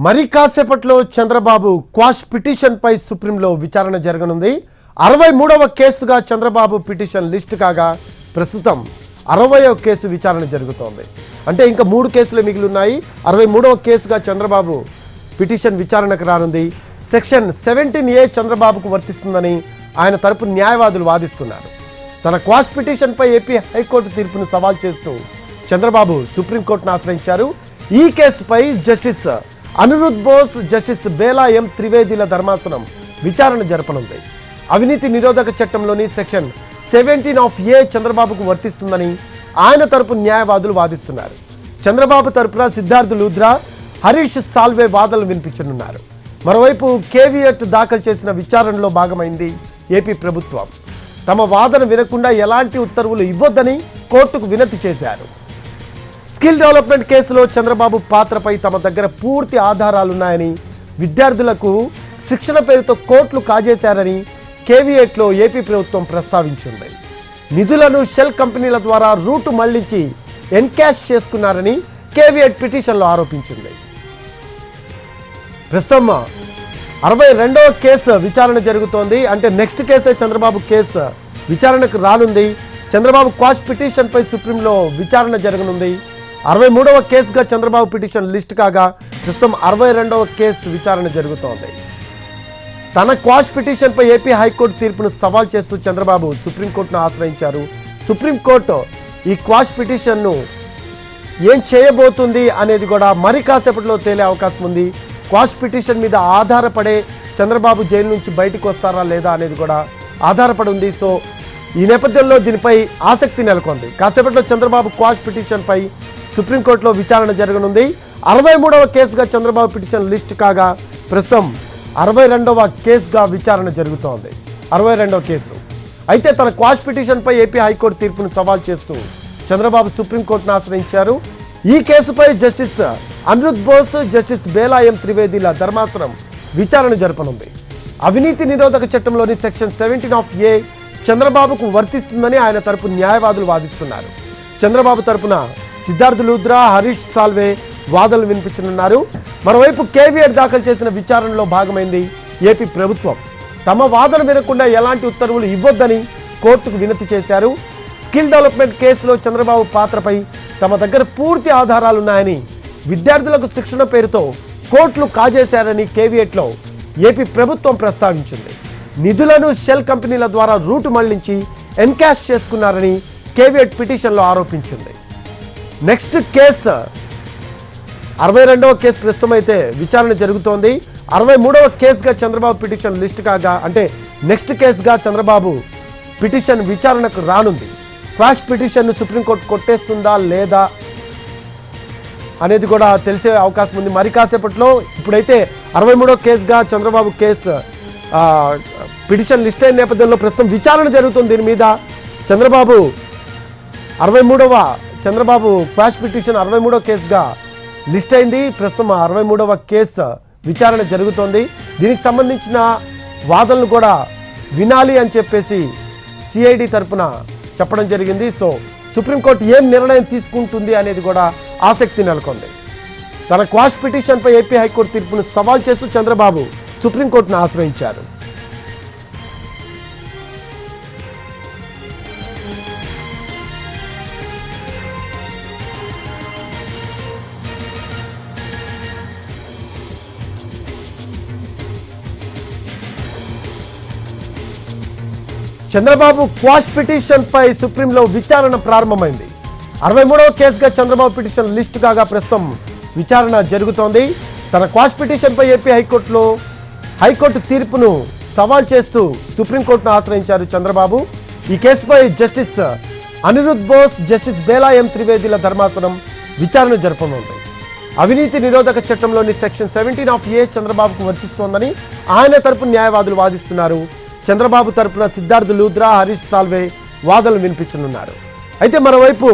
మరి కాసేపట్లో Chandrababu quash petition పై సుప్రీంలో విచారణ జరగనుంది. 63వ కేసుగా చంద్రబాబు పిటిషన్ లిస్ట్ కాగా ప్రస్తుతం 60వ కేసు విచారణ జరుగుతోంది. అంటే ఇంకా 3 కేసులు మిగిలి ఉన్నాయి. 63వ కేసుగా చంద్రబాబు పిటిషన్ విచారణకు రానుంది. సెక్షన్ 17A చంద్రబాబుకు వర్తిస్తుందని ఆయన తరపు న్యాయవాదులు వాదిస్తున్నారు. తన క్వాష్ పిటిషన్పై ఏపీ హైకోర్టు తీర్పును సవాల్ చేస్తూ చంద్రబాబు సుప్రీంకోర్టును ఆశ్రయించారు. ఈ కేసుపై జస్టిస్ అనిరుద్ బోస్, జస్టిస్ బేలా ఎం త్రివేదిల ధర్మాసనం విచారణ జరపనుంది. అవినీతి నిరోధక చట్టంలోని సెక్షన్ 17A చంద్రబాబుకు వర్తిస్తుందని ఆయన తరపు న్యాయవాదులు వాదిస్తున్నారు. చంద్రబాబు తరపున సిద్ధార్థ్ లూథ్రా, హరీష్ సాల్వే వాదనలు వినిపించనున్నారు. మరోవైపు కేవియట్ దాఖలు చేసిన విచారణలో భాగమైంది ఏపీ ప్రభుత్వం. తమ వాదన వినకుండా ఎలాంటి ఉత్తర్వులు ఇవ్వొద్దని కోర్టుకు వినతి చేశారు. స్కిల్ డెవలప్మెంట్ కేసులో చంద్రబాబు పాత్రపై తమ దగ్గర పూర్తి ఆధారాలున్నాయని, విద్యార్థులకు శిక్షణ పేరుతో కోట్లు కాజేశారని కేవియట్లో ఏపీ ప్రభుత్వం ప్రస్తావించింది. నిధులను షెల్ కంపెనీల ద్వారా రూటు మళ్లించి ఎన్కాష్ చేసుకున్నారని కేవియట్ పిటిషన్లో ఆరోపించింది. ప్రస్తుతం 62వ కేసు విచారణ జరుగుతోంది. అంటే నెక్స్ట్ కేసే చంద్రబాబు కేసు విచారణకు రానుంది. చంద్రబాబు క్వాష్ పిటిషన్పై సుప్రీంలో విచారణ జరగనుంది. 63వ కేసుగా చంద్రబాబు పిటిషన్ లిస్ట్ కాగా ప్రస్తుతం 62వ కేసు విచారణ జరుగుతోంది. తన క్వాష్ పిటిషన్పై ఏపీ హైకోర్టు తీర్పును సవాల్ చేస్తూ చంద్రబాబు సుప్రీంకోర్టును ఆశ్రయించారు. సుప్రీంకోర్టు ఈ క్వాష్ పిటిషన్ను ఏం చేయబోతుంది అనేది కూడా మరి కాసేపట్లో తేలే అవకాశం ఉంది. క్వాష్ పిటిషన్ మీద ఆధారపడే చంద్రబాబు జైలు నుంచి బయటకు వస్తారా లేదా అనేది కూడా ఆధారపడి ఉంది. సో ఈ నేపథ్యంలో దీనిపై ఆసక్తి నెలకొంది. కాసేపట్లో చంద్రబాబు క్వాష్ పిటిషన్పై సుప్రీంకోర్టులో విచారణ జరగనుంది. 63వ కేసుగా చంద్రబాబు పిటిషన్ లిస్ట్ కాగా ప్రస్తుతం 62వ కేసుగా విచారణ జరుగుతోంది. 62వ కేసు అయితే తన క్వాష్ పిటిషన్పై ఏపీ హైకోర్టు తీర్పును సవాల్ చేస్తూ చంద్రబాబు సుప్రీంకోర్టును ఆశ్రయించారు. ఈ కేసుపై జస్టిస్ అనిరుద్ బోస్, జస్టిస్ బేలా ఎం త్రివేదిల ధర్మాసనం విచారణ జరపనుంది. అవినీతి నిరోధక చట్టంలోని సెక్షన్ 17A చంద్రబాబుకు వర్తిస్తుందని ఆయన తరపు న్యాయవాదులు వాదిస్తున్నారు. చంద్రబాబు తరపున సిద్ధార్థ్ లూథ్రా, హరీష్ సాల్వే వాదనలు వినిపించనున్నారు. మరోవైపు కేవియట్ దాఖలు చేసిన విచారణలో భాగమైంది ఏపీ ప్రభుత్వం. తమ వాదన వినకుండా ఎలాంటి ఉత్తర్వులు ఇవ్వొద్దని కోర్టుకు వినతి చేశారు. స్కిల్ డెవలప్మెంట్ కేసులో చంద్రబాబు పాత్రపై తమ దగ్గర పూర్తి ఆధారాలున్నాయని, విద్యార్థులకు శిక్షణ పేరుతో కోట్లు కాజేశారని కేవియట్లో ఏపీ ప్రభుత్వం ప్రస్తావించింది. నిధులను షెల్ కంపెనీల ద్వారా రూటు మళ్లించి ఎన్కాష్ చేసుకున్నారని కేవియట్ పిటిషన్లో ఆరోపించింది. నెక్స్ట్ కేసు 62వ కేసు ప్రస్తుతం అయితే విచారణ జరుగుతోంది. 63వ కేసుగా చంద్రబాబు పిటిషన్ లిస్ట్ కాగా అంటే నెక్స్ట్ కేసుగా చంద్రబాబు పిటిషన్ విచారణకు రానుంది. క్వాష్ పిటిషన్ను సుప్రీంకోర్టు కొట్టేస్తుందా లేదా అనేది కూడా తెలిసే అవకాశం ఉంది మరి కాసేపట్లో. ఇప్పుడైతే 63వ కేసుగా చంద్రబాబు కేసు పిటిషన్ లిస్ట్ అయిన నేపథ్యంలో ప్రస్తుతం విచారణ జరుగుతుంది. దీని మీద చంద్రబాబు క్వాష్ పిటిషన్ 63వ కేసుగా లిస్ట్ అయింది. ప్రస్తుతం 63వ కేసు విచారణ జరుగుతోంది. దీనికి సంబంధించిన వాదనలు కూడా వినాలి అని చెప్పేసి సిఐడి తరపున చెప్పడం జరిగింది. సో సుప్రీంకోర్టు ఏం నిర్ణయం తీసుకుంటుంది అనేది కూడా ఆసక్తి నెలకొంది. తన క్వాష్ పిటిషన్పై ఏపీ హైకోర్టు తీర్పును సవాల్ చేస్తూ చంద్రబాబు సుప్రీంకోర్టును ఆశ్రయించారు. చంద్రబాబు క్వాష్ పిటిషన్ పై సుప్రీంలో విచారణ ప్రారంభమైంది. 63వ కేసుగా చంద్రబాబు పిటిషన్ లిస్ట్ కాగా ప్రస్తుతం విచారణ జరుగుతోంది. తన క్వాష్ పిటిషన్ పై ఏపీ హైకోర్టు తీర్పును సవాల్ చేస్తూ సుప్రీంకోర్టును ఆశ్రయించారు చంద్రబాబు. ఈ కేసుపై జస్టిస్ అనిరుద్ బోస్, జస్టిస్ బేలా ఎం త్రివేదిల ధర్మాసనం విచారణ జరపనుంది. అవినీతి నిరోధక చట్టంలోని సెక్షన్ 17A చంద్రబాబుకు వర్తిస్తోందని ఆయన తరపు న్యాయవాదులు వాదిస్తున్నారు. చంద్రబాబు తరపున సిద్ధార్థ్ లూథ్రా, హరీష్ సాల్వే వాదనలు వినిపించనున్నారు. అయితే మరోవైపు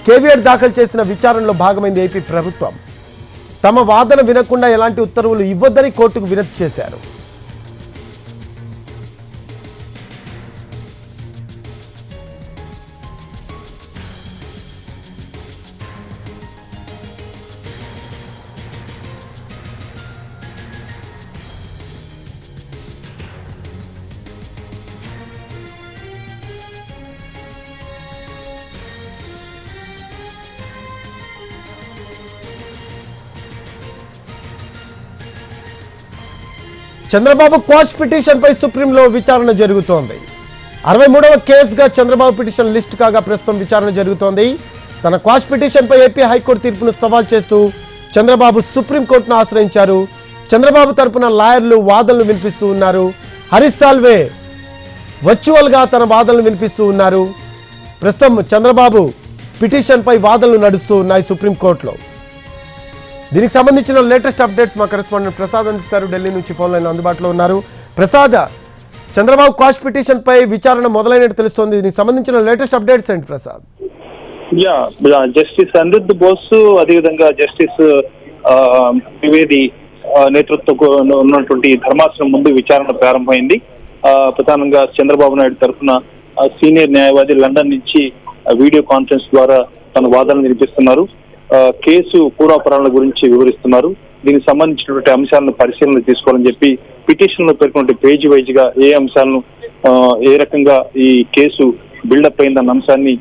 కేవియట్ దాఖలు చేసిన విచారణలో భాగమైంది ఏపీ ప్రభుత్వం. తమ వాదన వినకుండా ఎలాంటి ఉత్తర్వులు ఇవ్వొద్దని కోర్టుకు వినతి చేశారు. చంద్రబాబు క్వాష్ పిటిషన్పై సుప్రీంలో విచారణ జరుగుతోంది. 63వ కేసుగా చంద్రబాబు పిటిషన్ లిస్ట్ కాగా ప్రస్తుతం విచారణ జరుగుతోంది. తన క్వాష్ పిటిషన్పై ఏపీ హైకోర్టు తీర్పును సవాల్ చేస్తూ చంద్రబాబు సుప్రీంకోర్టును ఆశ్రయించారు. చంద్రబాబు తరపున లాయర్లు వాదనలు వినిపిస్తూ ఉన్నారు. హరీష్ సాల్వే వర్చువల్గా తన వాదనలు వినిపిస్తూ ఉన్నారు. ప్రస్తుతం చంద్రబాబు పిటిషన్పై వాదనలు నడుస్తూ ఉన్నాయి సుప్రీంకోర్టులో. దీనికి సంబంధించిన లేటెస్ట్ అప్డేట్స్ మా కరెస్పాండెంట్ ప్రసాద్ అందిస్తారు. ఢిల్లీ నుంచి ఫోన్ లైన్ అందుబాటులో ఉన్నారు. ప్రసాద్, చంద్రబాబు క్వాష్ పిటిషన్ పై విచారణ మొదలైనట్టు తెలుస్తోంది. దీనికి సంబంధించిన లేటెస్ట్ అప్డేట్స్ ఏంటి ప్రసాద్? జస్టిస్ అనిరుద్ధ్ బోస్, అదేవిధంగా జస్టిస్ ద్వివేది నేతృత్వం ఉన్నటువంటి ధర్మాసనం ముందు విచారణ ప్రారంభమైంది. ప్రధానంగా చంద్రబాబు నాయుడు తరఫున సీనియర్ న్యాయవాది లండన్ నుంచి వీడియో కాన్ఫరెన్స్ ద్వారా తన వాదనలు వినిపిస్తున్నారు. కేసు పూర్వాపరాల గురించి వివరిస్తున్నారు. దీనికి సంబంధించినటువంటి అంశాలను పరిశీలన తీసుకోవాలని చెప్పి పిటిషన్ లో పేర్కొన్న పేజీ వైజ్ గా ఏ అంశాలను ఏ రకంగా ఈ కేసు బిల్డప్ అయిందన్న అంశాన్ని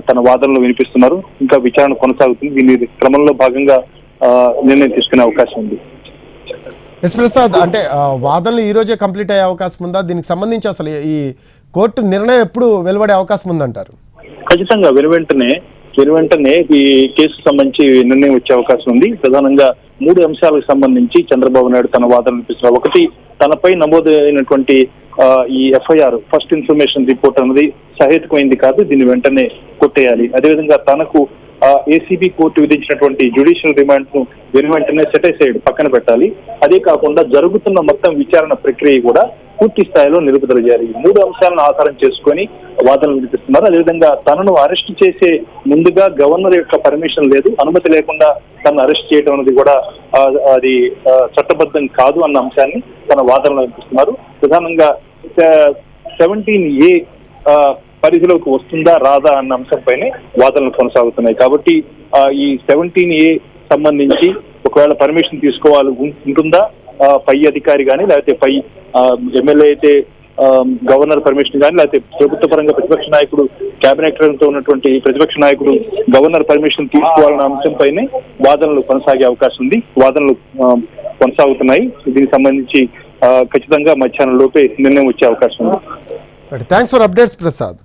తన వాదనలో వినిపిస్తున్నారు. ఇంకా విచారణ కొనసాగుతుంది. దీని క్రమంలో భాగంగా నిర్ణయం తీసుకునే అవకాశం ఉంది. ఎస్ ప్రసాద్, అంటే వాదనలు ఈ రోజే కంప్లీట్ అయ్యే అవకాశం ఉందా? దీనికి సంబంధించి అసలు ఈ కోర్టు నిర్ణయం ఎప్పుడు వెలువడే అవకాశం ఉందంటారు? ఖచ్చితంగా వెనువెంటనే ఈ కేసుకు సంబంధించి నిర్ణయం వచ్చే అవకాశం ఉంది. ప్రధానంగా 3 అంశాలకు సంబంధించి చంద్రబాబు నాయుడు తన వాదన వినిపిస్తున్నారు. ఒకటి, తనపై నమోదైనటువంటి ఈ ఎఫ్ఐఆర్ ఫస్ట్ ఇన్ఫర్మేషన్ రిపోర్ట్ అనేది సహేతుకమైంది కాదు, దీన్ని వెంటనే కొట్టేయాలి. అదేవిధంగా తనకు ఏసీబీ కోర్టు విధించినటువంటి జ్యుడిషియల్ రిమాండ్ ను వెంటనే సెటిసైడ్ పక్కన పెట్టాలి. అదే కాకుండా జరుగుతున్న మొత్తం విచారణ ప్రక్రియ కూడా పూర్తి స్థాయిలో నిలుపుదల చేయాలి. 3 అంశాలను ఆధారం చేసుకొని వాదనలు వినిపిస్తున్నారు. అదేవిధంగా తనను అరెస్ట్ చేసే ముందుగా గవర్నర్ యొక్క పర్మిషన్ లేదు, అనుమతి లేకుండా తనను అరెస్ట్ చేయడం అనేది కూడా అది చట్టబద్ధం కాదు అన్న అంశాన్ని తన వాదనలో వినిపిస్తున్నారు. ప్రధానంగా 17A పరిధిలోకి వస్తుందా రాదా అన్న అంశంపైనే వాదనలు కొనసాగుతున్నాయి. కాబట్టి ఈ 17A సంబంధించి ఒకవేళ పర్మిషన్ తీసుకోవాలి ఉంటుందా పై అధికారి కానీ, లేకపోతే పై ఎమ్మెల్యే అయితే గవర్నర్ పర్మిషన్ కానీ, లేకపోతే ప్రభుత్వ పరంగా ప్రతిపక్ష నాయకుడు కేబినెట్ తో ఉన్నటువంటి ప్రతిపక్ష నాయకుడు గవర్నర్ పర్మిషన్ తీసుకోవాలన్న అంశంపైనే వాదనలు కొనసాగే అవకాశం ఉంది. వాదనలు కొనసాగుతున్నాయి. దీనికి సంబంధించి ఖచ్చితంగా మధ్యాహ్నం లోపే నిర్ణయం వచ్చే అవకాశం ఉంది. Thanks for updates Prasad.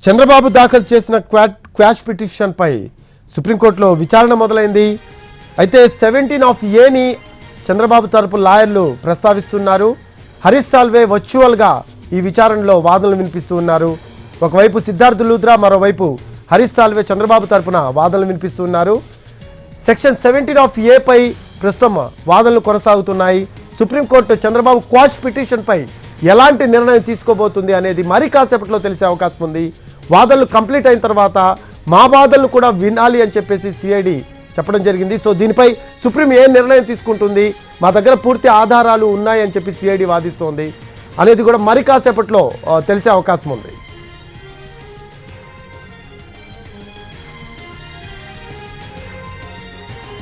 Chandrababu దాఖలు చేసిన క్వాష్ పిటిషన్ పై సుప్రీంకోర్టులో విచారణ మొదలైంది. అయితే 17A చంద్రబాబు తరపు లాయర్లు ప్రస్తావిస్తున్నారు. హరీష్ సాల్వే వర్చువల్గా ఈ విచారణలో వాదనలు వినిపిస్తూ ఉన్నారు. ఒకవైపు సిద్ధార్థ్ లూథ్రా, మరోవైపు హరీష్ సాల్వే చంద్రబాబు తరపున వాదనలు వినిపిస్తున్నారు. సెక్షన్ 17A పై ప్రస్తుతం వాదనలు కొనసాగుతున్నాయి. సుప్రీంకోర్టు చంద్రబాబు క్వాష్ పిటిషన్ పై ఎలాంటి నిర్ణయం తీసుకోబోతుంది అనేది మరి కాసేపట్లో తెలిసే అవకాశం ఉంది. వాదనలు కంప్లీట్ అయిన తర్వాత మా వాదనలు కూడా వినాలి అని చెప్పేసి సిఐడి చెప్పడం జరిగింది. సో దీనిపై సుప్రీం ఏ నిర్ణయం తీసుకుంటుంది, మా దగ్గర పూర్తి ఆధారాలు ఉన్నాయని చెప్పి సిఐడి వాదిస్తోంది అనేది కూడా మరి కాసేపట్లో తెలిసే అవకాశం ఉంది.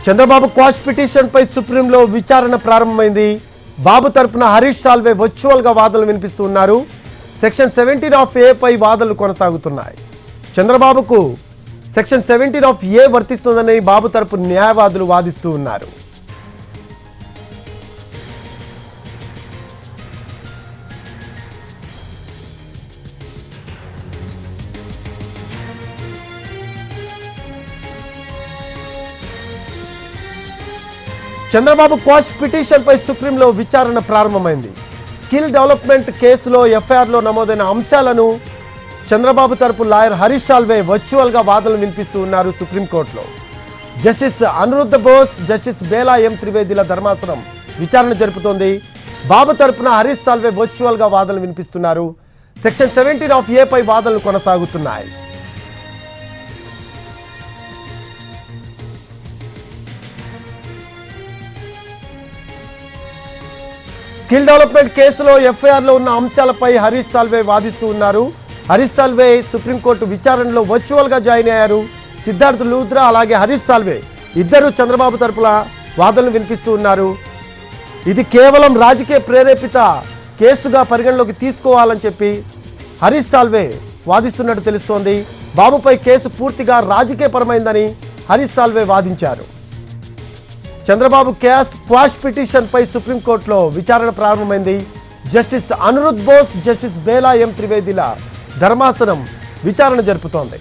చంద్రబాబు క్వాష్ పిటిషన్ పై సుప్రీంలో విచారణ ప్రారంభమైంది. బాబు తరపున హరీష్ సాల్వే వర్చువల్గా వాదనలు వినిపిస్తూ ఉన్నారు. సెక్షన్ 17A పై వాదనలు కొనసాగుతున్నాయి. చంద్రబాబుకు సెక్షన్ 17A వర్తిస్తుందని బాబు తరపు న్యాయవాదులు వాదిస్తూ ఉన్నారు. చంద్రబాబు క్వాష్ పిటిషన్ పై సుప్రీంలో విచారణ ప్రారంభమైంది. స్కిల్ డెవలప్మెంట్ కేసులో ఎఫ్ఐఆర్లో నమోదైన అంశాలను చంద్రబాబు తరపు లాయర్ హరీష్ సాల్వే వర్చువల్గా వాదనలు వినిపిస్తూ ఉన్నారు సుప్రీంకోర్టులో. జస్టిస్ అనిరుద్ధ్ బోస్, జస్టిస్ బేలా ఎం త్రివేదిల ధర్మాసనం విచారణ జరుపుతోంది. బాబు తరపున హరీష్ సాల్వే వర్చువల్గా వాదనలు వినిపిస్తున్నారు. సెక్షన్ 17A పై వాదనలు కొనసాగుతున్నాయి. స్కిల్ డెవలప్మెంట్ కేసులో ఎఫ్ఐఆర్లో ఉన్న అంశాలపై హరీష్ సాల్వే వాదిస్తూ ఉన్నారు. హరీష్ సాల్వే సుప్రీంకోర్టు విచారణలో వర్చువల్గా జాయిన్ అయ్యారు. సిద్ధార్థ్ లూథ్రా అలాగే హరీష్ సాల్వే ఇద్దరు చంద్రబాబు తరపున వాదనలు వినిపిస్తూ ఉన్నారు. ఇది కేవలం రాజకీయ ప్రేరేపిత కేసుగా పరిగణలోకి తీసుకోవాలని చెప్పి హరీష్ సాల్వే వాదిస్తున్నట్టు తెలుస్తోంది. బాబుపై కేసు పూర్తిగా రాజకీయపరమైందని హరీష్ సాల్వే వాదించారు. చంద్రబాబు క్వాష్ పిటిషన్పై సుప్రీంకోర్టులో విచారణ ప్రారంభమైంది. జస్టిస్ అనిరుద్ బోస్, జస్టిస్ బేలా ఎం త్రివేదిల ధర్మాసనం విచారణ జరుపుతోంది.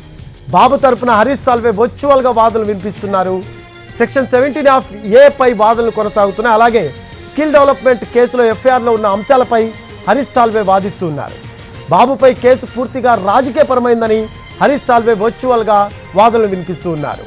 బాబు తరపున హరీష్ సాల్వే వర్చువల్గా వాదనలు వినిపిస్తున్నారు. సెక్షన్ 17(a) పై వాదనలు కొనసాగుతున్నాయి. అలాగే స్కిల్ డెవలప్మెంట్ కేసులో ఎఫ్ఐఆర్లో ఉన్న అంశాలపై హరీష్ సాల్వే వాదిస్తున్నారు. బాబుపై కేసు పూర్తిగా రాజకీయపరమైందని హరీష్ సాల్వే వర్చువల్గా వాదనలు వినిపిస్తూ ఉన్నారు.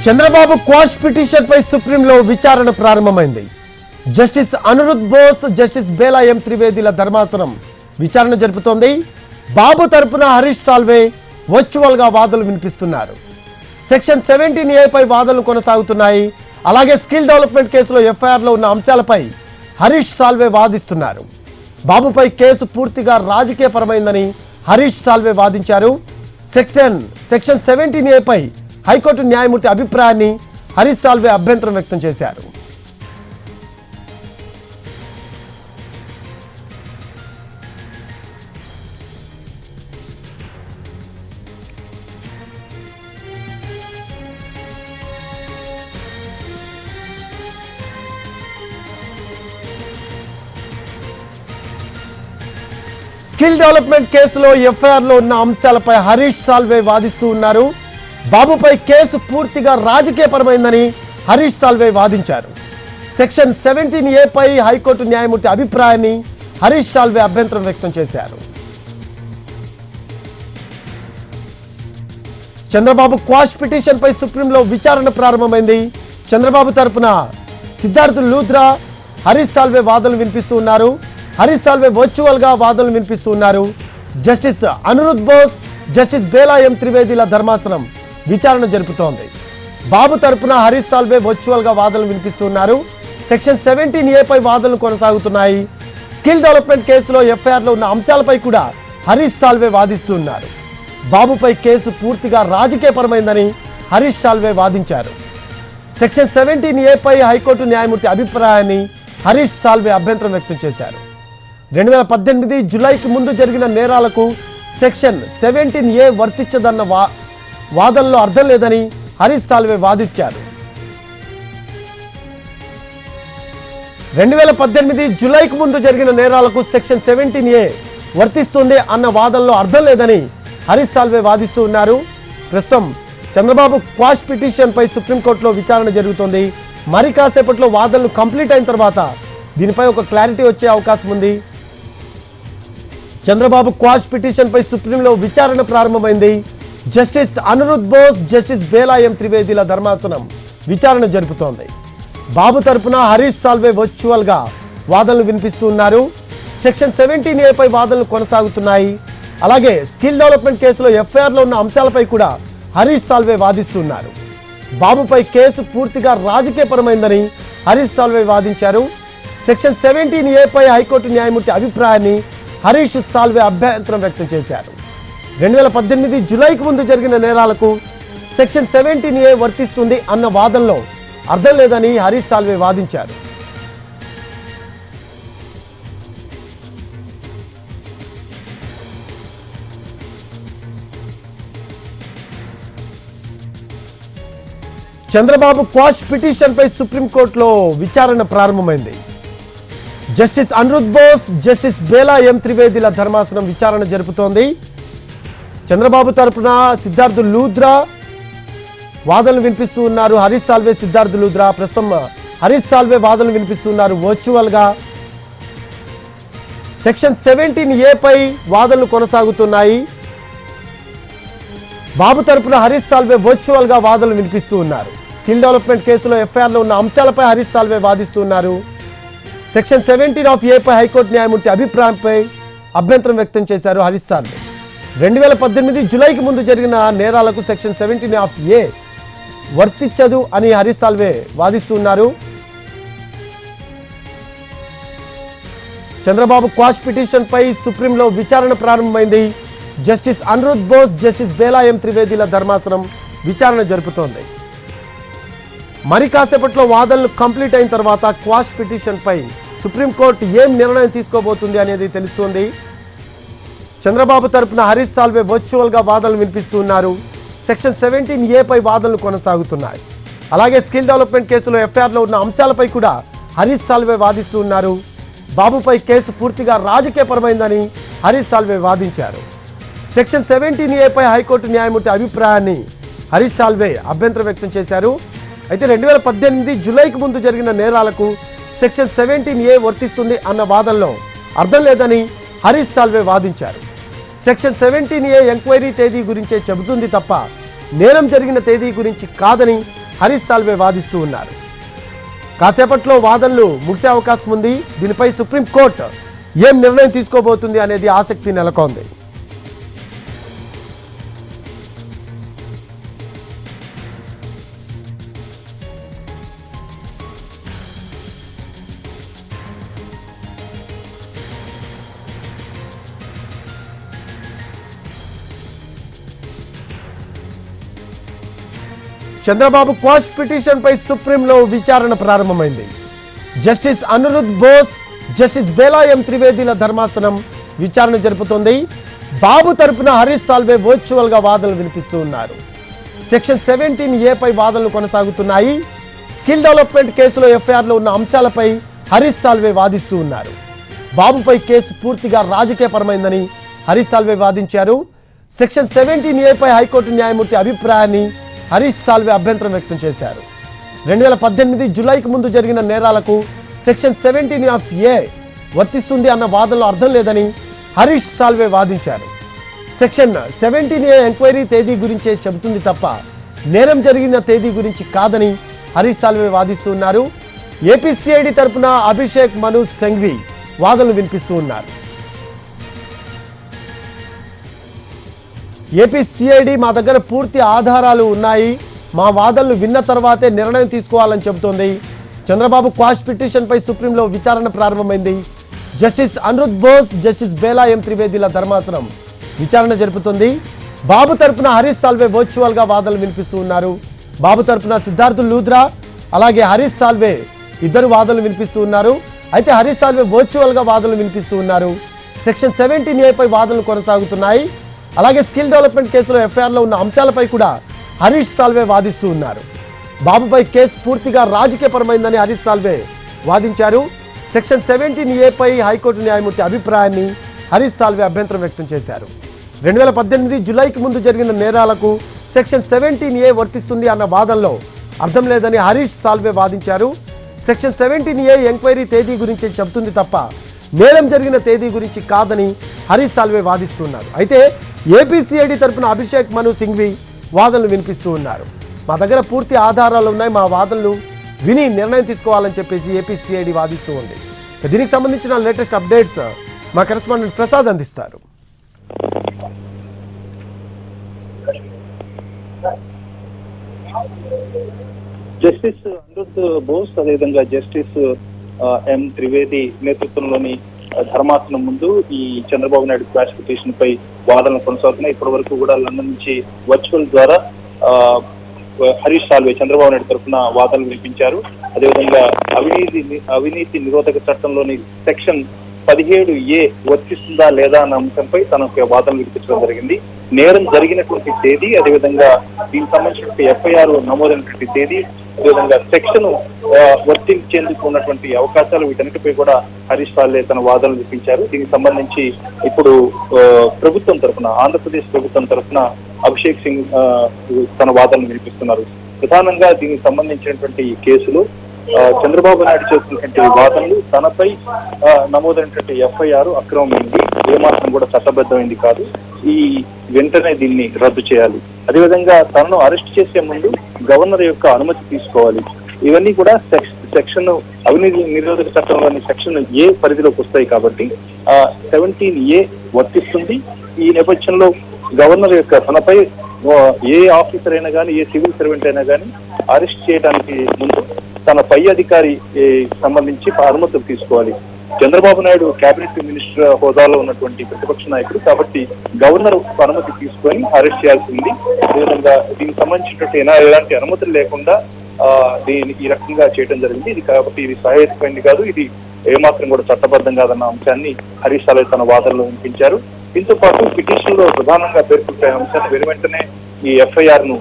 చంద్రబాబు క్వాష్ పిటిషన్పై సుప్రీంలో విచారణ ప్రారంభమైంది. జస్టిస్ అనిరుద్ బోస్, జస్టిస్ బేలా ఎం త్రివేదిల ధర్మాసనం విచారణ జరుపుతోంది. బాబు తరపున హరీష్ సాల్వే వర్చువల్గా వాదనలు వినిపిస్తున్నారు. సెక్షన్ 17(a) పై వాదనలు కొనసాగుతున్నాయి. అలాగే స్కిల్ డెవలప్మెంట్ కేసులో ఎఫ్ఐఆర్లో ఉన్న అంశాలపై హరీష్ సాల్వే వాదిస్తున్నారు. బాబుపై కేసు పూర్తిగా రాజకీయపరమైందని హరీష్ సాల్వే వాదించారు. సెక్షన్ 17(a) పై హైకోర్టు న్యాయమూర్తి అభిప్రాయాన్ని హరీష్ సాల్వే అభ్యంతరం వ్యక్తం చేశారు. స్కిల్ డెవలప్మెంట్ కేసులో ఎఫ్ఐఆర్లో ఉన్న అంశాలపై హరీష్ సాల్వే వాదిస్తూ ఉన్నారు. బాబుపై కేసు పూర్తిగా రాజకీయపరమైందని హరీష్ సాల్వే వాదించారు. సెక్షన్ 17(a) పై హైకోర్టు న్యాయమూర్తి అభిప్రాయాన్ని హరీష్ సాల్వే అభ్యంతరం వ్యక్తం చేశారు. చంద్రబాబు క్వాష్ పిటిషన్పై సుప్రీంలో విచారణ ప్రారంభమైంది. చంద్రబాబు తరపున సిద్ధార్థ్ లూథ్రా, హరీష్ సాల్వే వాదనలు వినిపిస్తూ ఉన్నారు. హరీష్ సాల్వే వర్చువల్గా వాదనలు వినిపిస్తూ ఉన్నారు. జస్టిస్ అనిరుద్ బోస్, జస్టిస్ బేలా ఎం త్రివేదిల ధర్మాసనం విచారణ జరుపుతోంది. బాబు తరపున హరీష్ సాల్వే వర్చువల్గా వాదనలు వినిపిస్తున్నారు. సెక్షన్ 17(a) పై వాదనలు కొనసాగుతున్నాయి. స్కిల్ డెవలప్మెంట్ కేసులో ఎఫ్ఐఆర్లో ఉన్న అంశాలపై కూడా హరీష్ సాల్వే వాదిస్తున్నారు. బాబుపై కేసు పూర్తిగా రాజకీయపరమైందని హరీష్ సాల్వే వాదించారు. సెక్షన్ 17(a) పై హైకోర్టు న్యాయమూర్తి అభిప్రాయాన్ని హరీష్ సాల్వే అభ్యంతరం వ్యక్తం చేశారు. 2018 జూలైకి ముందు జరిగిన నేరాలకు సెక్షన్ 17(a) వర్తించదన్న వాదనలో అర్థం లేదని హరీష్ సాల్వే వాదించారు. 2018 జూలైకి ముందు జరిగిన నేరాలకు సెక్షన్ 17(a) వర్తిస్తుంది అన్న వాదనలో అర్థం లేదని హరీష్ సాల్వే వాదిస్తూ ఉన్నారు. ప్రస్తుతం చంద్రబాబు క్వాష్ పిటిషన్పై సుప్రీంకోర్టులో విచారణ జరుగుతోంది. మరి కాసేపట్లో వాదనలు కంప్లీట్ అయిన తర్వాత దీనిపై ఒక క్లారిటీ వచ్చే అవకాశం ఉంది. చంద్రబాబు క్వాష్ పిటిషన్పై సుప్రీంలో విచారణ ప్రారంభమైంది. జస్టిస్ అనిరుద్ బోస్, జస్టిస్ బేలా ఎం త్రివేదిల ధర్మాసనం విచారణ జరుపుతోంది. బాబు తరపున హరీష్ సాల్వే వర్చువల్గా వాదనలు వినిపిస్తూ ఉన్నారు. సెక్షన్ 17(a) పై వాదనలు కొనసాగుతున్నాయి. అలాగే స్కిల్ డెవలప్మెంట్ కేసులో ఎఫ్ఐఆర్లో ఉన్న అంశాలపై కూడా హరీష్ సాల్వే వాదిస్తున్నారు. బాబుపై కేసు పూర్తిగా రాజకీయపరమైందని హరీష్ సాల్వే వాదించారు. సెక్షన్ 17(a) పై హైకోర్టు న్యాయమూర్తి అభిప్రాయాన్ని హరీష్ సాల్వే అభ్యంతరం వ్యక్తం చేశారు. 2018 జూలైకి ముందు జరిగిన నేరాలకు సెక్షన్ 17(a) వర్తిస్తుంది అన్న వాదనలో అర్థం లేదని హరీష్ సాల్వే వాదించారు. చంద్రబాబు క్వాష్ పిటిషన్పై సుప్రీంకోర్టులో విచారణ ప్రారంభమైంది. జస్టిస్ అనిరుద్ బోస్, జస్టిస్ బేలా ఎం త్రివేదిల ధర్మాసనం విచారణ జరుపుతోంది. చంద్రబాబు తరపున సిద్ధార్థ్ లూథ్రా, వాదనలు వినిపిస్తూ ఉన్నారు హరీష్ సాల్వే, సిద్ధార్థ్ లూథ్రా. ప్రస్తుతం హరీష్ సాల్వే వాదనలు వినిపిస్తున్నారు వర్చువల్ గా. సెక్షన్ 17A పై వాదనలు కొనసాగుతున్నాయి. బాబు తరపున హరీష్ సాల్వే వర్చువల్ గా వాదనలు వినిపిస్తూ ఉన్నారు. స్కిల్ డెవలప్మెంట్ కేసులో ఎఫ్ఐఆర్ లో ఉన్న అంశాలపై హరీష్ సాల్వే వాదిస్తున్నారు. సెక్షన్ 17A పై హైకోర్టు న్యాయమూర్తి అభిప్రాయంపై అభ్యంతరం వ్యక్తం చేశారు హరీష్ సాల్వే. 2018 జూలైకి ముందు జరిగిన నేరాలకు సెక్షన్ 17A వర్తించదు అని హరీష్ సాల్వే వాదిస్తున్నారు. చంద్రబాబు క్వాష్ పిటిషన్ పై సుప్రీంలో విచారణ ప్రారంభమైంది. జస్టిస్ అనిరుద్ బోస్, జస్టిస్ బేలా ఎం త్రివేదిల ధర్మాసనం విచారణ జరుపుతోంది. మరి కాసేపట్లో వాదనలు కంప్లీట్ అయిన తర్వాత క్వాష్ పిటిషన్ పై సుప్రీంకోర్టు ఏం నిర్ణయం తీసుకోబోతుంది అనేది తెలుస్తోంది. చంద్రబాబు తరపున హరీష్ సాల్వే వర్చువల్ గా వాదనలు వినిపిస్తున్నారు. సెక్షన్ 17A పై వాదనలు కొనసాగుతున్నాయి. అలాగే స్కిల్ డెవలప్మెంట్ కేసులో ఎఫ్ఐఆర్ లో ఉన్న అంశాలపై కూడా హరీష్ సాల్వే వాదిస్తున్నారు. బాబుపై కేసు పూర్తిగా రాజకీయపరమైందని హరీష్ సాల్వే వాదించారు. సెక్షన్ 17A పై హైకోర్టు న్యాయమూర్తి అభిప్రాయాన్ని హరీష్ సాల్వే అభ్యంతరం వ్యక్తం చేశారు. అయితే 2018 జూలైకి ముందు జరిగిన నేరాలకు సెక్షన్ 17A వర్తిస్తుంది అన్న వాదనలో అర్థం లేదని హరీష్ సాల్వే వాదించారు. సెక్షన్ 17A ఎంక్వైరీ తేదీ గురించే చెబుతుంది తప్ప నేరం జరిగిన తేదీ గురించి కాదని హరీష్ సాల్వే వాదిస్తూ ఉన్నారు. కాసేపట్లో వాదనలు ముగిసే అవకాశం ఉంది. దీనిపై సుప్రీంకోర్టు ఏం నిర్ణయం తీసుకోబోతుంది అనేది ఆసక్తి నెలకొంది. చంద్రబాబు క్వాష్ పిటిషన్ పై సుప్రీంలో విచారణ ప్రారంభమైంది. జస్టిస్ అనిరుద్ బోస్, జస్టిస్ బేలా ఎం త్రివేదిల ధర్మాసనం విచారణ జరుపుతోంది. బాబు తరపున హరీష్ సాల్వే వర్చువల్ గా వాదనలు వినిపిస్తూ ఉన్నారు. సెక్షన్ 17A పై వాదనలు కొనసాగుతున్నాయి. స్కిల్ డెవలప్మెంట్ కేసులో ఎఫ్ఐఆర్ లో ఉన్న అంశాలపై హరీష్ సాల్వే వాదిస్తూ ఉన్నారు. బాబుపై కేసు పూర్తిగా రాజకీయపరమైందని హరీష్ సాల్వే వాదించారు. సెక్షన్ 17A పై హైకోర్టు న్యాయమూర్తి అభిప్రాయాన్ని హరీష్ సాల్వే అభ్యంతరం వ్యక్తం చేశారు. 2018 జూలైకి ముందు జరిగిన నేరాలకు సెక్షన్ 17A వర్తిస్తుంది అన్న వాదనలో అర్థం లేదని హరీష్ సాల్వే వాదించారు. సెక్షన్ 17A ఎంక్వైరీ తేదీ గురించే చెబుతుంది తప్ప నేరం జరిగిన తేదీ గురించి కాదని హరీష్ సాల్వే వాదిస్తున్నారు. ఏపీసీఐడి తరపున అభిషేక్ మను సింఘ్వి వాదనలు వినిపిస్తూ ఉన్నారు. ఏపీసీఐడి మా దగ్గర పూర్తి ఆధారాలు ఉన్నాయి, మా వాదనలు విన్న తర్వాతే నిర్ణయం తీసుకోవాలని చెబుతోంది. చంద్రబాబు క్వాష్ పిటిషన్ పై సుప్రీంలో విచారణ ప్రారంభమైంది. జస్టిస్ అనిరుద్ బోస్, జస్టిస్ బేలా ఎం త్రివేదిల ధర్మాసనం విచారణ జరుపుతుంది. బాబు తరపున హరీష్ సాల్వే వర్చువల్ గా వాదనలు వినిపిస్తూ ఉన్నారు. బాబు తరపున సిద్ధార్థ్ లూథ్రా అలాగే హరీష్ సాల్వే ఇద్దరు వాదనలు వినిపిస్తూ ఉన్నారు. అయితే హరీష్ సాల్వే వర్చువల్ గా వాదనలు వినిపిస్తూ ఉన్నారు. సెక్షన్ 17A పై వాదనలు కొనసాగుతున్నాయి. అలాగే స్కిల్ డెవలప్మెంట్ కేసులో ఎఫ్ఐఆర్ లో ఉన్న అంశాలపై కూడా హరీష్ సాల్వే వాదిస్తూ ఉన్నారు. బాబుపై కేసు పూర్తిగా రాజకీయపరమైందని హరీష్ సాల్వే వాదించారు. సెక్షన్ 17A పై హైకోర్టు న్యాయమూర్తి అభిప్రాయాన్ని హరీష్ సాల్వే అభ్యంతరం వ్యక్తం చేశారు. 2018 జూలైకి ముందు జరిగిన నేరాలకు సెక్షన్ 17A వర్తిస్తుంది అన్న వాదనలో అర్థం లేదని హరీష్ సాల్వే వాదించారు. సెక్షన్ 17A ఎంక్వైరీ తేదీ గురించి చెబుతుంది తప్ప నేరం జరిగిన తేదీ గురించి కాదని హరీష్ సాల్వే వాదిస్తున్నారు. అయితే ఏపీసీఐడి తరపున అభిషేక్ మను సింఘ్వి వాదనలు వినిపిస్తూ ఉన్నారు. మా దగ్గర పూర్తి ఆధారాలు ఉన్నాయి, మా వాదనలు విని నిర్ణయం తీసుకోవాలని చెప్పేసి ఏపీసీఐడి వాదిస్తూ ఉంది. దీనికి సంబంధించిన లేటెస్ట్ అప్డేట్స్ మా కరెస్పాండెంట్ ప్రసాద్ అందిస్తారు. జస్టిస్ అనిరుద్ బోస్ అదేవిధంగా జస్టిస్ ఎం త్రివేది నేతృత్వంలోని ధర్మాసనం ముందు ఈ చంద్రబాబు నాయుడు క్వాష్ పిటిషన్ పై వాదనలు కొనసాగుతున్నాయి. ఇప్పటి వరకు కూడా లండన్ నుంచి వర్చువల్ ద్వారా హరీష్ సాల్వే చంద్రబాబు నాయుడు తరఫున వాదనలు వినిపించారు. అదేవిధంగా అవినీతి నిరోధక చట్టంలోని సెక్షన్ 17A వర్తిస్తుందా లేదా అన్న అంశంపై తనకు వాదనలు వినిపించడం జరిగింది. నేరం జరిగినటువంటి తేదీ, అదేవిధంగా దీనికి సంబంధించిన ఎఫ్ఐఆర్ నమోదైనటువంటి తేదీ, అదేవిధంగా సెక్షన్ వర్తించేందుకు ఉన్నటువంటి అవకాశాలు, వీటన్నిటిపై కూడా హరీష్ సాల్వే తన వాదనలు వినిపించారు. దీనికి సంబంధించి ఇప్పుడు ప్రభుత్వం తరఫున, ఆంధ్రప్రదేశ్ ప్రభుత్వం తరఫున అభిషేక్ సింగ్ తన వాదనలు వినిపిస్తున్నారు. ప్రధానంగా దీనికి సంబంధించినటువంటి ఈ కేసులో చంద్రబాబు నాయుడు చేస్తున్నటువంటి వాదనలు తనపై నమోదైనటువంటి ఎఫ్ఐఆర్ అక్రమమైంది, ఏమాత్రం కూడా చట్టబద్ధమైంది కాదు, ఈ వెంటనే దీన్ని రద్దు చేయాలి, అదేవిధంగా తనను అరెస్ట్ చేసే ముందు గవర్నర్ యొక్క అనుమతి తీసుకోవాలి, ఇవన్నీ కూడా సెక్షన్ అవినీతి నిరోధక చట్టంలోని సెక్షన్ ఏ పరిధిలోకి వస్తాయి కాబట్టి 17A వర్తిస్తుంది. ఈ నేపథ్యంలో గవర్నర్ యొక్క తనపై ఏ ఆఫీసర్ అయినా కానీ, ఏ సివిల్ సర్వెంట్ అయినా కానీ అరెస్ట్ చేయడానికి ముందు తన పై అధికారి సంబంధించి అనుమతులు తీసుకోవాలి. చంద్రబాబు నాయుడు కేబినెట్ మినిస్టర్ హోదాలో ఉన్నటువంటి ప్రతిపక్ష నాయకుడు కాబట్టి గవర్నర్ అనుమతి తీసుకొని అరెస్ట్ చేయాల్సింది. అదేవిధంగా దీనికి సంబంధించినటువంటి ఎలాంటి అనుమతులు లేకుండా దీన్ని ఈ రకంగా చేయడం జరిగింది. ఇది కాబట్టి ఇది సహేతుకమైంది కాదు, ఇది ఏమాత్రం కూడా చట్టబద్ధం కాదన్న అంశాన్ని హరీష్ సాల్వే తన వాదనలో వినిపించారు. దీంతో పాటు పిటిషన్ లో ప్రధానంగా పేర్కొంటున్న అంశాన్ని వెంటనే ఈ ఎఫ్ఐఆర్ ను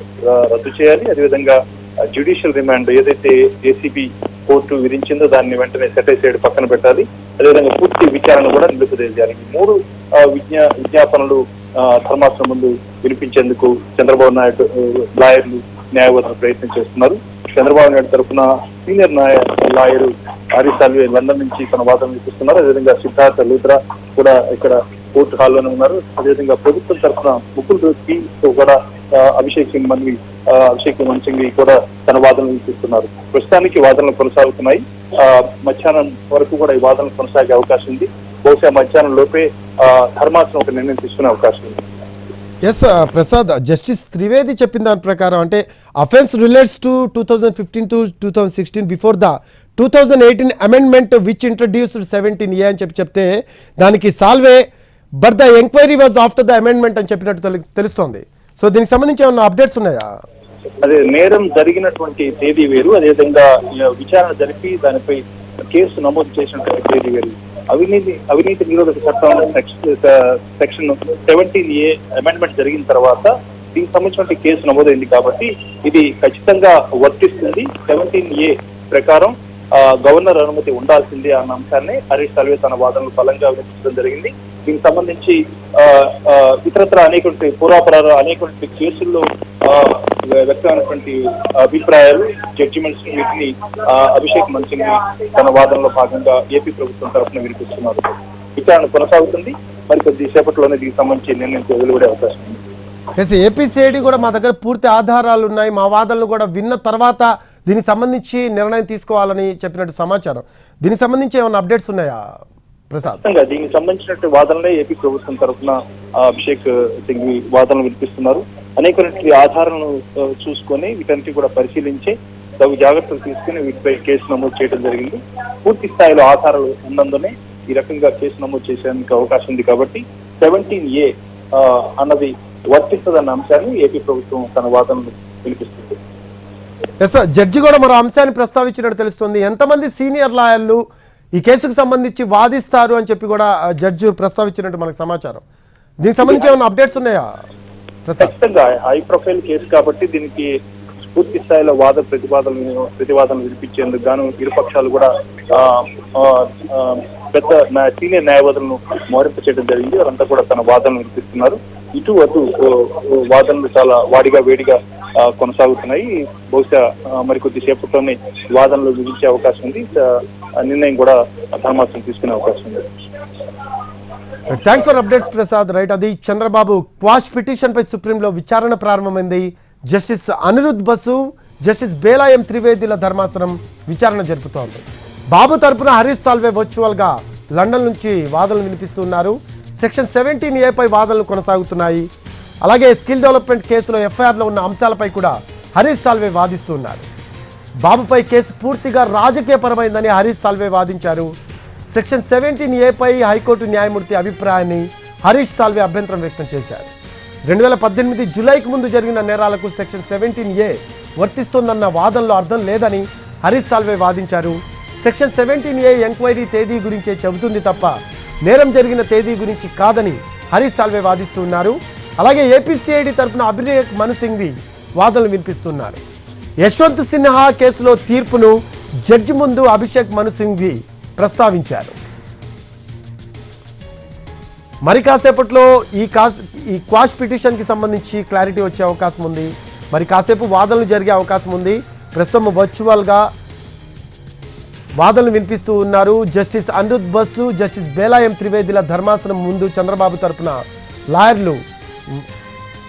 రద్దు చేయాలి, అదేవిధంగా జ్యుడిషియల్ రిమాండ్ ఏదైతే ఏసీబీ కోర్టు విధించిందో దాన్ని వెంటనే సెటిల్ పక్కన పెట్టాలి, అదేవిధంగా పూర్తి విచారణ కూడా నిలుపుదేయాలి. ఈ 3 విజ్ఞాపనలు ధర్మాసనం ముందు వినిపించేందుకు చంద్రబాబు నాయుడు లాయర్లు న్యాయవాదులు ప్రయత్నం చేస్తున్నారు. చంద్రబాబు నాయుడు తరఫున senior lawyer Harish Salve London నుంచి తన వాదన వినిపిస్తున్నారు. అదేవిధంగా సిద్ధార్థ లూథ్రా కూడా ఇక్కడ కోర్టు హాల్లోనే ఉన్నారు. అదేవిధంగా ప్రభుత్వం తరఫున ముకుల్ రోహ్తగి కూడా అభిషేక్ మను సింఘ్వి కూడా తన వాదనలు వినిపిస్తున్నారు. ప్రస్తుతానికి వాదనలు కొనసాగుతున్నాయి. మధ్యాహ్నం వరకు కూడా ఈ వాదనలు కొనసాగే అవకాశం ఉంది. బహుశా మధ్యాహ్నం లోపే ధర్మాసనం ఒక నిర్ణయం తీసుకునే అవకాశం ఉంది. ఎస్ ప్రసాద్, జస్టిస్ త్రివేది చెప్పిన దాని ప్రకారం అంటే offence relates to 2015 to 2016 before the 2018 amendment which introduced 17A అని చెప్తే దానికి Salve but the enquiry was after the amendment అని చెప్పినట్టు తెలుస్తోంది. సో దీనికి సంబంధించి ఏమన్నా అప్డేట్స్ ఉన్నాయా? అదే నేరం జరిగినటువంటి తేదీ వేరు, అదేవిధంగా విచారణ జరిపి దానిపై కేసు నమోదు చేసినటువంటి తేదీ వేరు. అవినీతి నిరోధక చట్టం సెక్షన్ 17A అమెండ్మెంట్ జరిగిన తర్వాత దీనికి సంబంధించిన కేసు నమోదైంది కాబట్టి ఇది ఖచ్చితంగా వర్తిస్తుంది. 17A ప్రకారం గవర్నర్ అనుమతి ఉండాల్సిందే అన్న అంశాన్ని హరీష్ సాల్వే తన వాదనలు బలంగా వినిపించడం జరిగింది. దీనికి సంబంధించి ఇతరత్ర అనేకటువంటి కేసుల్లో వ్యక్తమైనటువంటి అభిప్రాయాలు, జడ్జిమెంట్స్ వీటిని అభిషేక్ మను సింఘ్వి తన వాదనలో భాగంగా ఏపీ ప్రభుత్వం తరఫున వినిపిస్తున్నారు. విచారణ కొనసాగుతుంది. మరి కొద్ది సేపట్లోనే దీనికి సంబంధించి నిర్ణయం వెలువడే అవకాశం ఉంది. ఏపీసీఐడి కూడా మా దగ్గర పూర్తి ఆధారాలు ఉన్నాయి, మా వాదనలు కూడా విన్న తర్వాత దీనికి సంబంధించి నిర్ణయం తీసుకోవాలని చెప్పినట్టు సమాచారం. దీనికి సంబంధించి ఏమైనా అప్డేట్స్ ఉన్నాయా ప్రసాద్? దీనికి సంబంధించిన వాదనలే ఏపీ ప్రభుత్వం తరఫున అభిషేక్ సింఘ్వి వాదనలు వినిపిస్తున్నారు. అనేక ఆధారాలను చూసుకొని వీటన్నిటి కూడా పరిశీలించి తగు జాగ్రత్తలు తీసుకుని వీటిపై కేసు నమోదు చేయడం జరిగింది. పూర్తి స్థాయిలో ఆధారాలు ఉన్నందునే ఈ రకంగా కేసు నమోదు చేసేందుకు అవకాశం ఉంది కాబట్టి 17A అన్నది వర్తిస్తుందన్న అంశాన్ని ఏపీ ప్రభుత్వం తన వాదనలు వినిపిస్తుంది. జడ్జి కూడా మరో అంశాన్ని ప్రస్తావించినట్టు తెలుస్తుంది. ఎంతమంది సీనియర్ లాయర్లు ఈ కేసుకు సంబంధించి వాదిస్తారు అని చెప్పి కూడా జడ్జి ప్రస్తావించినట్టు మనకు సమాచారం. దీనికి సంబంధించి ఏమైనా అప్డేట్స్ ఉన్నాయా? ఖచ్చితంగా హై ప్రొఫైల్ కేసు కాబట్టి దీనికి పూర్తి స్థాయిలో ప్రతివాదనలు వినిపించేందుకు గాను ఇరుపక్షాలు కూడా పెద్ద సీనియర్ న్యాయవాదులను మోరింప చేయడం జరిగింది. వారంతా కూడా తన వాదనలు వినిపిస్తున్నారు. ఇటు అటు వాదనలు చాలా వేడిగా కొనసాగుతున్నాయి. బహుశా మరికొద్ది సేపట్లోనే వాదనలు విధించే అవకాశం ఉంది. నిర్ణయం కూడా ధర్మాసనం తీసుకునే అవకాశం ఉంది. Thanks for updates Prasad. Right, అది చంద్రబాబు క్వాష్ పిటిషన్ పై సుప్రీంలో విచారణ ప్రారంభమైంది. జస్టిస్ అనిరుద్ బసు, జస్టిస్ బేలాయం త్రివేదిల ధర్మాసనం విచారణ జరుపుతోంది. బాబు తరపున హరీష్ సాల్వే వర్చువల్గా లండన్ నుంచి వాదనలు వినిపిస్తున్నారు. సెక్షన్ 17A పై వాదనలు కొనసాగుతున్నాయి. అలాగే స్కిల్ డెవలప్మెంట్ కేసులో ఎఫ్ఐఆర్లో ఉన్న అంశాలపై కూడా హరీష్ సాల్వే వాదిస్తున్నారు. బాబుపై కేసు పూర్తిగా రాజకీయపరమైందని హరీష్ సాల్వే వాదించారు. సెక్షన్ 17A పై హైకోర్టు న్యాయమూర్తి అభిప్రాయాన్ని హరీష్ సాల్వే అభ్యంతరం వ్యక్తం చేశారు. 2018 జూలైకి ముందు జరిగిన నేరాలకు సెక్షన్ 17A వర్తిస్తోందన్న వాదనలో అర్థం లేదని హరీష్ సాల్వే వాదించారు. సెక్షన్ 17A ఎంక్వైరీ తేదీ గురించే చెబుతుంది తప్ప నేరం జరిగిన తేదీ గురించి కాదని హరీష్ సాల్వే వాదిస్తున్నారు. అలాగే ఏపీసీఐడి తరపున అభిషేక్ మను సింఘ్వి వాదనలు వినిపిస్తున్నారు. యశ్వంత్ సిన్హా కేసులో తీర్పును జడ్జి ముందు అభిషేక్ మను సింఘ్వి ప్రస్తావించారు. మరి కాసేపట్లో ఈ క్వాష్ పిటిషన్కి సంబంధించి క్లారిటీ వచ్చే అవకాశం ఉంది. మరి కాసేపు వాదనలు జరిగే అవకాశం ఉంది. ప్రస్తుతం వర్చువల్గా వాదనలు వినిపిస్తూ ఉన్నారు. Justice Anirudh bus, justice Bela ఎం త్రివేదిల ధర్మాసనం ముందు చంద్రబాబు తరపున లాయర్లు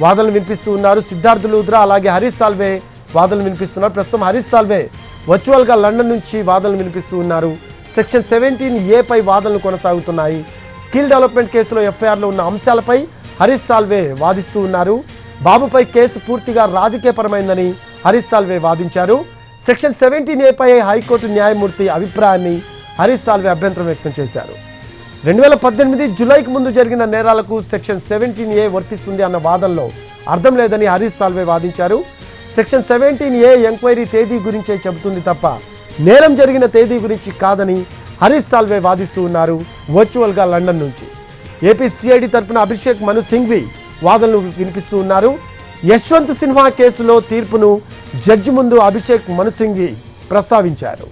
వాదనలు వినిపిస్తూ ఉన్నారు. సిద్ధార్థ్ లూథ్రా అలాగే హరీష్ సాల్వే వాదనలు వినిపిస్తున్నారు. ప్రస్తుతం హరీష్ సాల్వే వర్చువల్గా లండన్ నుంచి వాదనలు వినిపిస్తూ ఉన్నారు. సెక్షన్ 17A పై వాదనలు కొనసాగుతున్నాయి. స్కిల్ డెవలప్మెంట్ కేసులో ఎఫ్ఐఆర్లో ఉన్న అంశాలపై హరీష్ సాల్వే వాదిస్తూ ఉన్నారు. బాబుపై కేసు పూర్తిగా రాజకీయపరమైందని హరీష్ సాల్వే వాదించారు. సెక్షన్ 17A పై హైకోర్టు న్యాయమూర్తి అభిప్రాయాన్ని హరీష్ సాల్వే అభ్యంతరం వ్యక్తం చేశారు. 2018 జూలైకి ముందు జరిగిన నేరాలకు సెక్షన్ 17A వర్తిస్తుంది అన్న వాదనలో అర్థం లేదని హరీష్ సాల్వే వాదించారు. సెక్షన్ 17A ఎంక్వైరీ తేదీ గురించే చెబుతుంది తప్ప నేరం జరిగిన తేదీ గురించి కాదని హరీష్ సాల్వే వాదిస్తూ ఉన్నారు వర్చువల్గా లండన్ నుంచి. ఏపీ సిఐడి తరపున అభిషేక్ మను సింఘ్వి వాదనలు వినిపిస్తూ ఉన్నారు. యశ్వంత్ సిన్హా కేసులో తీర్పును జడ్జి ముందు అభిషేక్ మను సింఘ్వి ప్రస్తావించారు.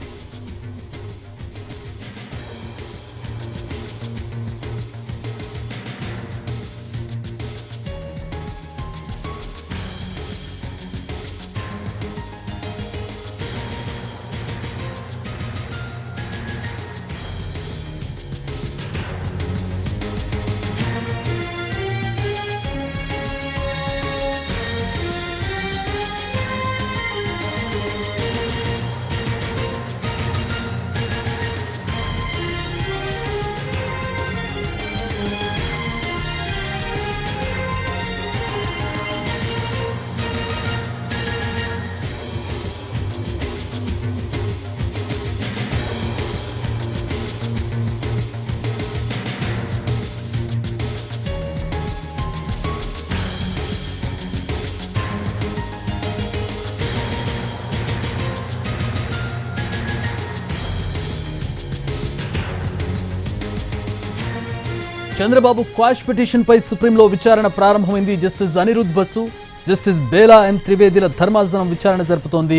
చంద్రబాబు క్వాష్ పిటిషన్ పై సుప్రీంలో విచారణ ప్రారంభమైంది. Justice Anirudh bus, justice Bela ఎం త్రివేదిల ధర్మాసనం విచారణ జరుపుతోంది.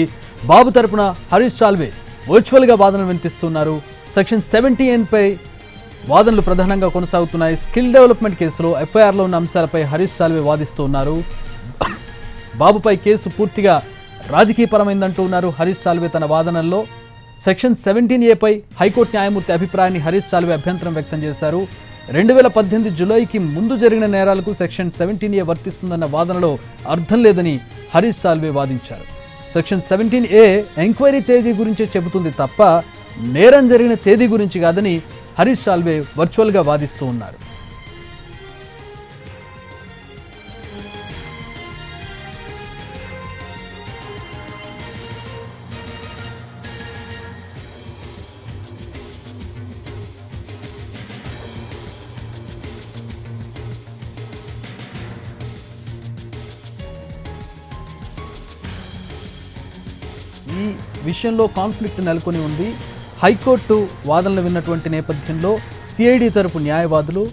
బాబు తరపున హరీష్ సాల్వే వర్చువల్గా వాదనలు వినిపిస్తున్నారు. సెక్షన్ 17 పై వాదనలు ప్రధానంగా కొనసాగుతున్నాయి. స్కిల్ డెవలప్మెంట్ కేసులో ఎఫ్ఐఆర్లో ఉన్న అంశాలపై హరీష్ సాల్వే వాదిస్తూ ఉన్నారు. బాబుపై కేసు పూర్తిగా రాజకీయపరమైందంటూ ఉన్నారు హరీష్ సాల్వే తన వాదనల్లో. సెక్షన్ 17A పై హైకోర్టు న్యాయమూర్తి అభిప్రాయాన్ని హరీష్ సాల్వే అభ్యంతరం వ్యక్తం చేశారు. 2018 జూలైకి ముందు జరిగిన నేరాలకు సెక్షన్ 17A వర్తిస్తుందన్న వాదనలో అర్థం లేదని హరీష్ సాల్వే వాదించారు. సెక్షన్ 17A ఎంక్వైరీ తేదీ గురించే చెబుతుంది తప్ప నేరం జరిగిన తేదీ గురించి కాదని హరీష్ సాల్వే వర్చువల్గా వాదిస్తూ ఉన్నారు. ఈ విషయంలో కాన్ఫ్లిక్ట్ నెలకొని ఉంది. హైకోర్టు వాదనలు విన్నటువంటి నేపథ్యంలో సిఐడి తరపు న్యాయవాదులు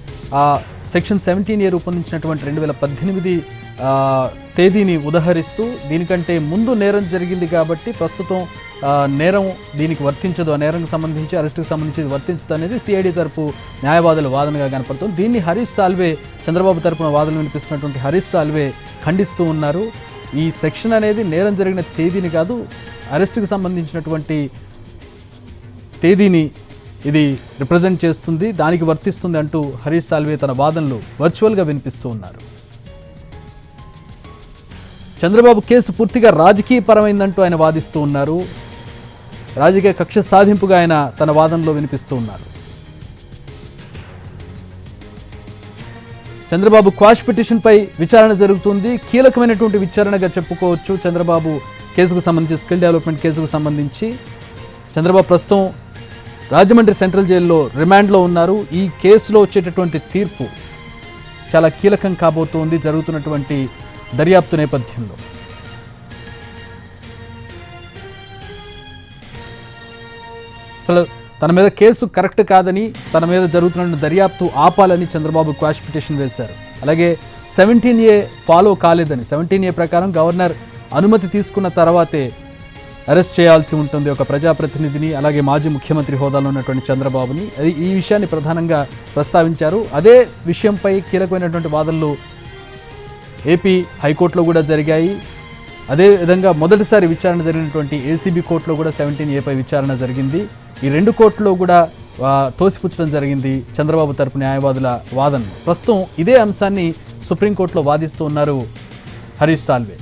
సెక్షన్ 17A రూపొందించినటువంటి 2018 తేదీని ఉదహరిస్తూ దీనికంటే ముందు నేరం జరిగింది కాబట్టి ప్రస్తుతం నేరం దీనికి వర్తించదు, ఆ నేరానికి సంబంధించి అరెస్టుకు సంబంధించి వర్తించదు అనేది సిఐడి తరపు న్యాయవాదుల వాదనగా కనపడుతుంది. దీన్ని హరీష్ సాల్వే, చంద్రబాబు తరపున వాదనలు వినిపిస్తున్నటువంటి హరీష్ సాల్వే ఖండిస్తూ ఉన్నారు. ఈ సెక్షన్ అనేది నేరం జరిగిన తేదీని కాదు, అరెస్టుకు సంబంధించినటువంటి తేదీని ఇది రిప్రజెంట్ చేస్తుంది, దానికి వర్తిస్తుంది అంటూ హరీష్ సాల్వే తన వాదనలు వర్చువల్గా వినిపిస్తూ ఉన్నారు. చంద్రబాబు కేసు పూర్తిగా రాజకీయపరమైందంటూ ఆయన వాదిస్తూ ఉన్నారు. రాజకీయ కక్ష సాధింపుగా ఆయన తన వాదనలో వినిపిస్తూ ఉన్నారు. చంద్రబాబు క్వాష్ పిటిషన్పై విచారణ జరుగుతుంది. కీలకమైనటువంటి విచారణగా చెప్పుకోవచ్చు. చంద్రబాబు కేసుకు సంబంధించి, స్కిల్ డెవలప్మెంట్ కేసుకు సంబంధించి చంద్రబాబు ప్రస్తుతం రాజమండ్రి సెంట్రల్ జైల్లో రిమాండ్లో ఉన్నారు. ఈ కేసులో వచ్చేటటువంటి తీర్పు చాలా కీలకం కాబోతోంది జరుగుతున్నటువంటి దర్యాప్తు నేపథ్యంలో. అసలు తన మీద కేసు కరెక్ట్ కాదని, తన మీద జరుగుతున్న దర్యాప్తు ఆపాలని చంద్రబాబు క్వాష్ పిటిషన్ వేశారు. అలాగే 17A ఫాలో కాలేదని, 17A ప్రకారం గవర్నర్ అనుమతి తీసుకున్న తర్వాతే అరెస్ట్ చేయాల్సి ఉంటుంది ఒక ప్రజాప్రతినిధిని, అలాగే మాజీ ముఖ్యమంత్రి హోదాలో ఉన్నటువంటి చంద్రబాబుని. ఈ విషయాన్ని ప్రధానంగా ప్రస్తావించారు. అదే విషయంపై కీలకమైనటువంటి వాదనలు ఏపీ హైకోర్టులో కూడా జరిగాయి. అదేవిధంగా మొదటిసారి విచారణ జరిగినటువంటి ఏసీబీ కోర్టులో కూడా 17A విచారణ జరిగింది. ఈ రెండు కోర్టులో కూడా తోసిపుచ్చడం జరిగింది చంద్రబాబు తరపు న్యాయవాదుల వాదనలు. ప్రస్తుతం ఇదే అంశాన్ని సుప్రీంకోర్టులో వాదిస్తూ ఉన్నారు హరీష్ సాల్వే.